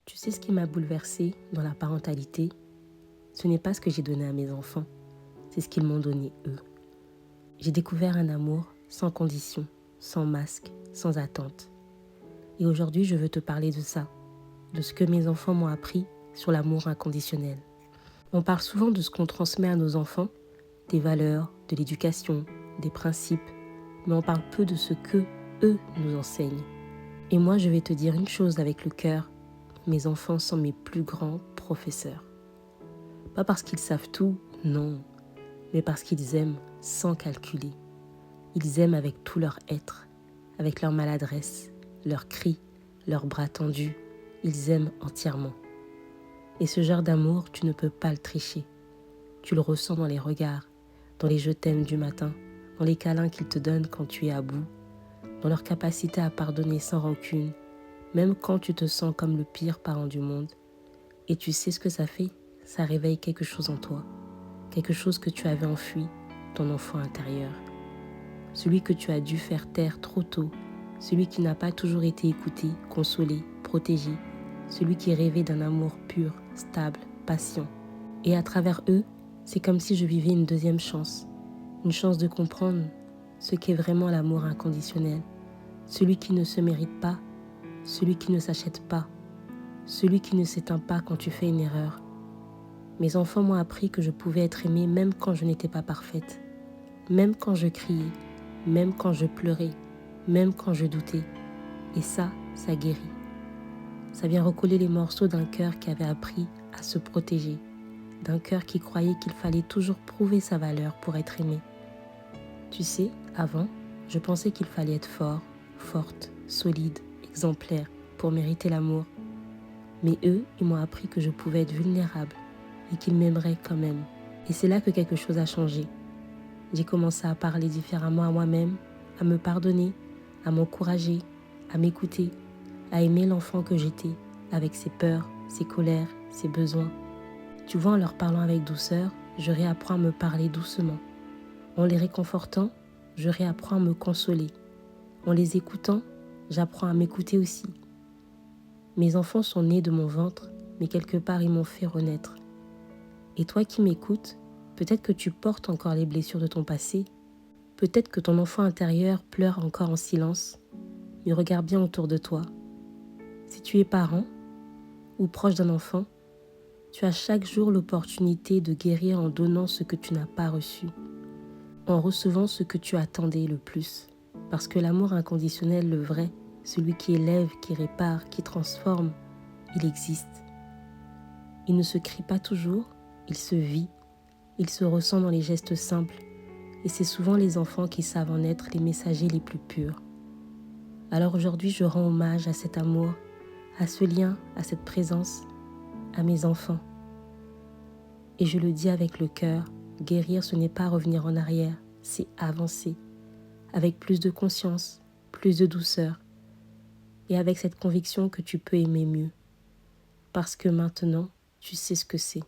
Tu sais ce qui m'a bouleversée dans la parentalité? Ce n'est pas ce que j'ai donné à mes enfants, c'est ce qu'ils m'ont donné eux. J'ai découvert un amour sans condition, sans masque, sans attente. Et aujourd'hui, je veux te parler de ça, de ce que mes enfants m'ont appris sur l'amour inconditionnel. On parle souvent de ce qu'on transmet à nos enfants, des valeurs, de l'éducation, des principes, mais on parle peu de ce que eux nous enseignent. Et moi, je vais te dire une chose avec le cœur: mes enfants sont mes plus grands professeurs. Pas parce qu'ils savent tout, non, mais parce qu'ils aiment sans calculer. Ils aiment avec tout leur être, avec leur maladresse, leurs cris, leurs bras tendus. Ils aiment entièrement. Et ce genre d'amour, tu ne peux pas le tricher. Tu le ressens dans les regards, dans les je t'aime du matin, dans les câlins qu'ils te donnent quand tu es à bout, dans leur capacité à pardonner sans rancune, même quand tu te sens comme le pire parent du monde. Et tu sais ce que ça fait? Ça réveille quelque chose en toi, quelque chose que tu avais enfui, ton enfant intérieur. Celui que tu as dû faire taire trop tôt, celui qui n'a pas toujours été écouté, consolé, protégé, celui qui rêvait d'un amour pur, stable, patient. Et à travers eux, c'est comme si je vivais une chance de comprendre ce qu'est vraiment l'amour inconditionnel, celui qui ne se mérite pas, celui qui ne s'achète pas, celui qui ne s'éteint pas quand tu fais une erreur. Mes enfants m'ont appris que je pouvais être aimée même quand je n'étais pas parfaite, même quand je criais, même quand je pleurais, même quand je doutais. Et ça guérit. Ça vient recoller les morceaux d'un cœur qui avait appris à se protéger, d'un cœur qui croyait qu'il fallait toujours prouver sa valeur pour être aimé. Tu sais, avant, je pensais qu'il fallait être fort, forte, solide, exemplaire pour mériter l'amour. Mais eux, ils m'ont appris que je pouvais être vulnérable et qu'ils m'aimeraient quand même. Et c'est là que quelque chose a changé. J'ai commencé à parler différemment à moi-même, à me pardonner, à m'encourager, à m'écouter, à aimer l'enfant que j'étais, avec ses peurs, ses colères, ses besoins. Tu vois, en leur parlant avec douceur, je réapprends à me parler doucement. En les réconfortant, je réapprends à me consoler. En les écoutant, j'apprends à m'écouter aussi. Mes enfants sont nés de mon ventre, mais quelque part ils m'ont fait renaître. Et toi qui m'écoutes, peut-être que tu portes encore les blessures de ton passé, peut-être que ton enfant intérieur pleure encore en silence, mais regarde bien autour de toi. Si tu es parent ou proche d'un enfant, tu as chaque jour l'opportunité de guérir en donnant ce que tu n'as pas reçu, en recevant ce que tu attendais le plus. Parce que l'amour inconditionnel, le vrai, celui qui élève, qui répare, qui transforme, il existe. Il ne se crie pas toujours, il se vit, il se ressent dans les gestes simples. Et c'est souvent les enfants qui savent en être les messagers les plus purs. Alors aujourd'hui, je rends hommage à cet amour, à ce lien, à cette présence, à mes enfants. Et je le dis avec le cœur, guérir, ce n'est pas revenir en arrière, c'est avancer, avec plus de conscience, plus de douceur, et avec cette conviction que tu peux aimer mieux. Parce que maintenant, tu sais ce que c'est.